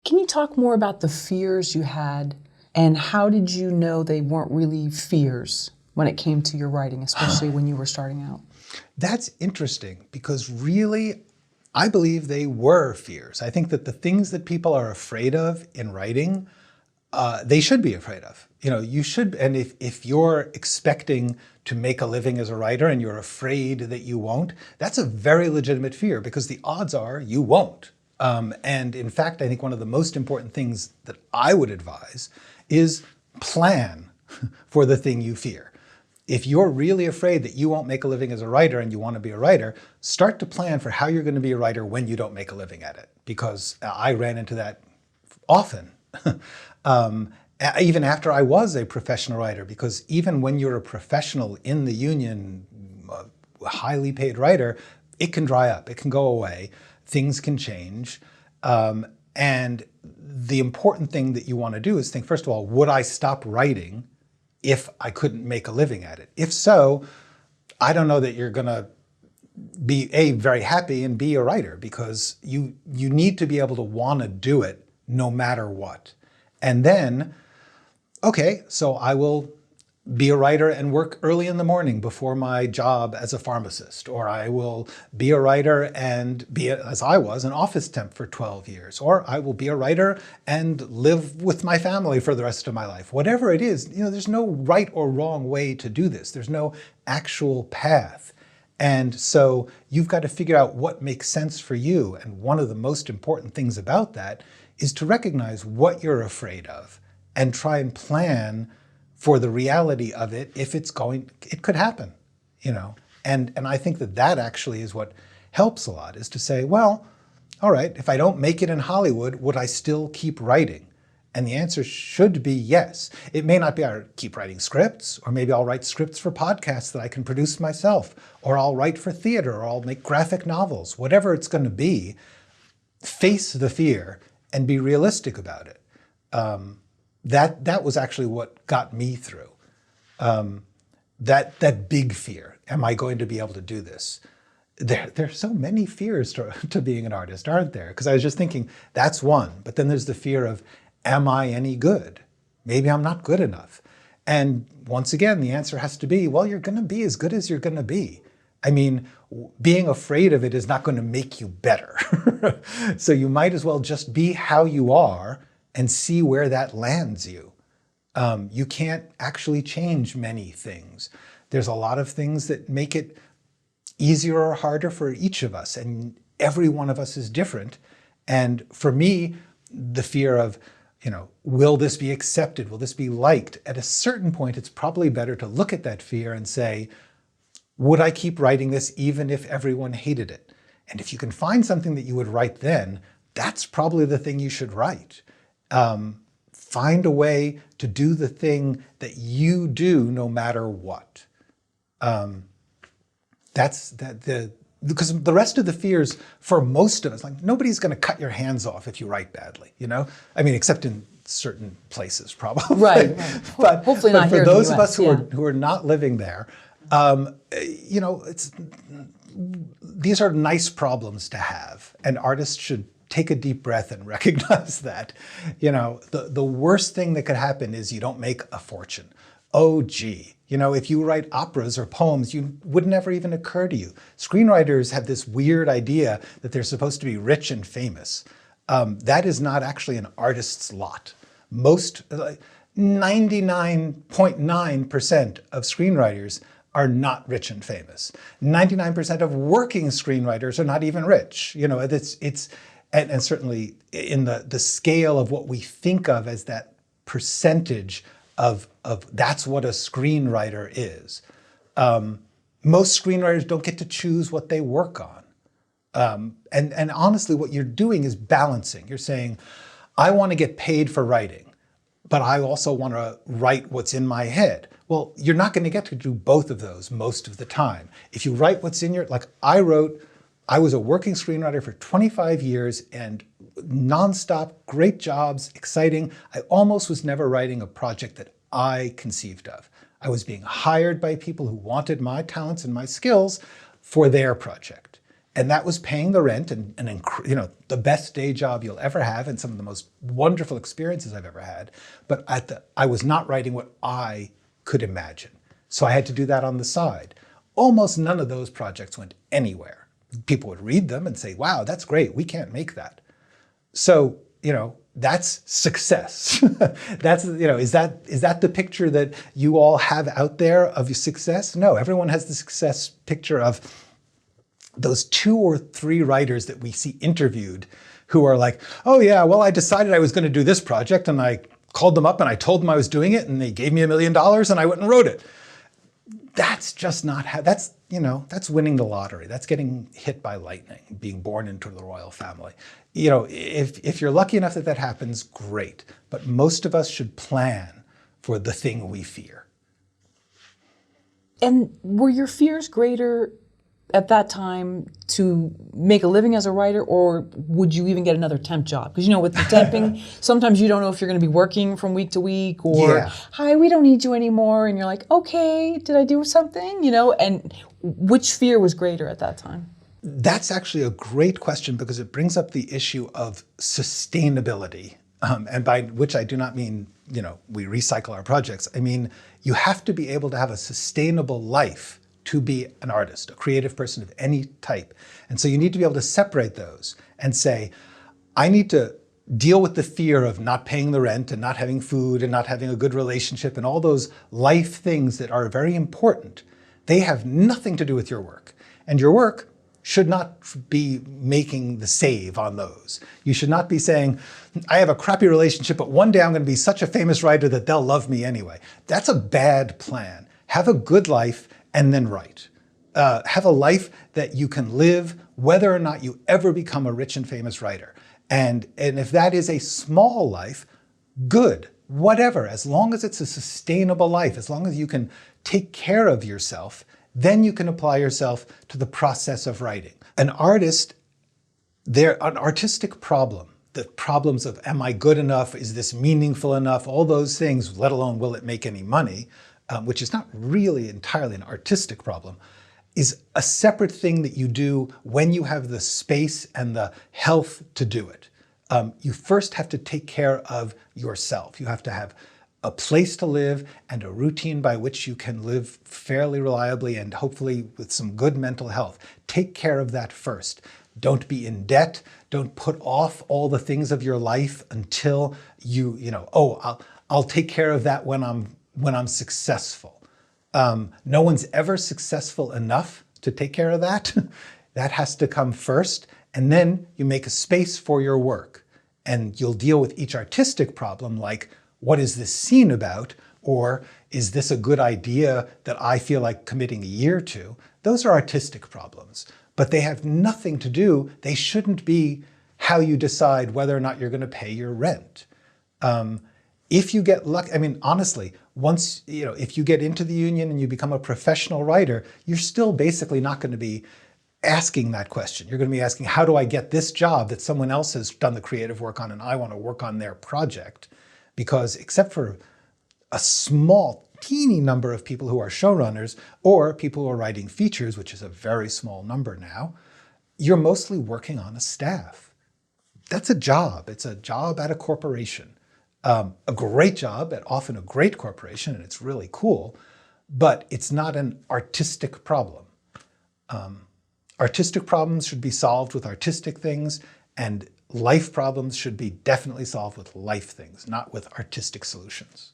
Can you talk more about the fears you had, and how did you know they weren't really fears when it came to your writing, especially when you were starting out? That's interesting because really, I believe they were fears. I think that the things that people are afraid of in writing, they should be afraid of. You know, you should, and if you're expecting to make a living as a writer and you're afraid that you won't, that's a very legitimate fear because the odds are you won't. And in fact, I think one of the most important things that I would advise is plan for the thing you fear. If you're really afraid that you won't make a living as a writer and you want to be a writer, start to plan for how you're going to be a writer when you don't make a living at it. Because I ran into that often, even after I was a professional writer, because even when you're a professional in the union, a highly paid writer, it can dry up, it can go away, things can change. And the important thing that you want to do is think, first of all, would I stop writing if I couldn't make a living at it? If so, I don't know that you're going to be A, very happy, and B, a writer, because you need to be able to want to do it no matter what. And then, okay, so I will be a writer and work early in the morning before my job as a pharmacist, or I will be a writer and be, as I was, an office temp for 12 years, or I will be a writer and live with my family for the rest of my life. Whatever it is, you know, there's no right or wrong way to do this. There's no actual path. And so you've got to figure out what makes sense for you. And one of the most important things about that is to recognize what you're afraid of and try and plan for the reality of it. If it's going, it could happen, you know. And I think that that actually is what helps a lot, is to say, well, all right, if I don't make it in Hollywood, would I still keep writing? And the answer should be yes. It may not be I'll keep writing scripts, or maybe I'll write scripts for podcasts that I can produce myself, or I'll write for theater, or I'll make graphic novels. Whatever it's going to be, face the fear and be realistic about it. That was actually what got me through. That big fear. Am I going to be able to do this? There's so many fears to being an artist, aren't there? Because I was just thinking, that's one. But then there's the fear of, am I any good? Maybe I'm not good enough. And once again, the answer has to be, well, you're going to be as good as you're going to be. I mean, being afraid of it is not going to make you better. So you might as well just be how you are and see where that lands you. You can't actually change many things. There's a lot of things that make it easier or harder for each of us, and every one of us is different. And for me, the fear of, you know, will this be accepted? Will this be liked? At a certain point, it's probably better to look at that fear and say, would I keep writing this even if everyone hated it? And if you can find something that you would write then, that's probably the thing you should write. Find a way to do the thing that you do no matter what. Because the rest of the fears for most of us, like nobody's going to cut your hands off if you write badly, you know? I mean, except in certain places probably. Right. But hopefully not for here in the those of US, us who are not living there, you know, these are nice problems to have, and artists should take a deep breath and recognize that. You know, the worst thing that could happen is you don't make a fortune. Oh, gee. You know, if you write operas or poems, you would never even occur to you. Screenwriters have this weird idea that they're supposed to be rich and famous. That is not actually an artist's lot. Most, 99.9% of screenwriters are not rich and famous. 99% of working screenwriters are not even rich. You know, and certainly in the scale of what we think of as that percentage of that's what a screenwriter is. Most screenwriters don't get to choose what they work on. And honestly, what you're doing is balancing. You're saying, I want to get paid for writing, but I also want to write what's in my head. Well, you're not going to get to do both of those most of the time. If you write what's in your, like I was a working screenwriter for 25 years and nonstop, great jobs, exciting. I almost was never writing a project that I conceived of. I was being hired by people who wanted my talents and my skills for their project. And that was paying the rent and the best day job you'll ever have and some of the most wonderful experiences I've ever had. But I was not writing what I could imagine. So I had to do that on the side. Almost none of those projects went anywhere. People would read them and say, wow, that's great. We can't make that. So, that's success. Is that the picture that you all have out there of your success? No, everyone has the success picture of those 2 or 3 writers that we see interviewed who are like, oh yeah, well, I decided I was going to do this project and I called them up and I told them I was doing it and they gave me $1 million and I went and wrote it. That's just not how, that's winning the lottery. That's getting hit by lightning, being born into the royal family. If you're lucky enough that happens, great. But most of us should plan for the thing we fear. And were your fears greater at that time to make a living as a writer, or would you even get another temp job? Because with the temping, sometimes you don't know if you're going to be working from week to week, or hi, we don't need you anymore, and you're like, okay, did I do something? And which fear was greater at that time? That's actually a great question because it brings up the issue of sustainability, and by which I do not mean we recycle our projects. I mean you have to be able to have a sustainable life to be an artist, a creative person of any type. And so you need to be able to separate those and say, I need to deal with the fear of not paying the rent and not having food and not having a good relationship and all those life things that are very important. They have nothing to do with your work. And your work should not be making the save on those. You should not be saying, I have a crappy relationship, but one day I'm going to be such a famous writer that they'll love me anyway. That's a bad plan. Have a good life and then write. Have a life that you can live whether or not you ever become a rich and famous writer. And if that is a small life, good, whatever, as long as it's a sustainable life, as long as you can take care of yourself, then you can apply yourself to the process of writing. An artist, an artistic problem, the problems of am I good enough, is this meaningful enough, all those things, let alone will it make any money, which is not really entirely an artistic problem, is a separate thing that you do when you have the space and the health to do it. You first have to take care of yourself. You have to have a place to live and a routine by which you can live fairly reliably and hopefully with some good mental health. Take care of that first. Don't be in debt. Don't put off all the things of your life until I'll take care of that when I'm successful. No one's ever successful enough to take care of that. That has to come first, and then you make a space for your work. And you'll deal with each artistic problem like, what is this scene about? Or is this a good idea that I feel like committing a year to? Those are artistic problems, but they have nothing to do, they shouldn't be how you decide whether or not you're going to pay your rent. If you get lucky, I mean, honestly, once, if you get into the union and you become a professional writer, you're still basically not going to be asking that question. You're going to be asking, how do I get this job that someone else has done the creative work on and I want to work on their project? Because except for a small, teeny number of people who are showrunners or people who are writing features, which is a very small number now, you're mostly working on a staff. That's a job. It's a job at a corporation. A great job at often a great corporation, and it's really cool, but it's not an artistic problem. Artistic problems should be solved with artistic things, and life problems should be definitely solved with life things, not with artistic solutions.